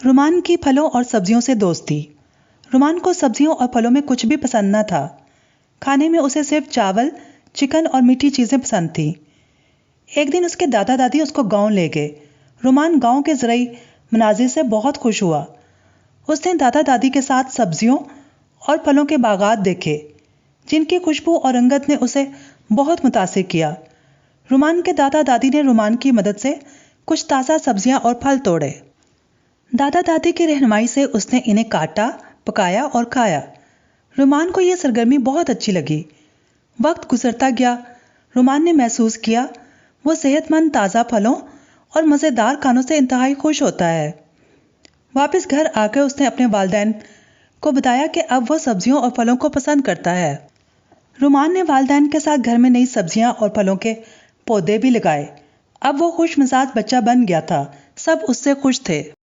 रुमान की फलों और सब्जियों से दोस्ती। रुमान को सब्जियों और फलों में कुछ भी पसंद न था। खाने में उसे सिर्फ चावल, चिकन और मीठी चीजें पसंद थी। एक दिन उसके दादा दादी उसको गांव ले गए। रुमान गांव के ज़राई मनाजिर से बहुत खुश हुआ। उसने दादा दादी के साथ सब्जियों और फलों के बागात देखे, जिनकी खुशबू और रंगत ने उसे बहुत मुतासिर किया। रुमान के दादा दादी ने रुमान की मदद से कुछ ताज़ा सब्जियां और फल तोड़े। दादा दादी की रहनुमाई से उसने इन्हें काटा, पकाया और खाया। रुमान को यह सरगर्मी बहुत अच्छी लगी। वक्त गुजरता गया। रुमान ने महसूस किया वो सेहतमंद ताज़ा फलों और मज़ेदार खानों से इंतहाई खुश होता है। वापस घर आकर उसने अपने वालिदैन को बताया कि अब वो सब्जियों और फलों को पसंद करता है। रुमान ने वालिदैन के साथ घर में नई सब्जियां और फलों के पौधे भी लगाए। अब वो खुश मिजाज बच्चा बन गया था। सब उससे खुश थे।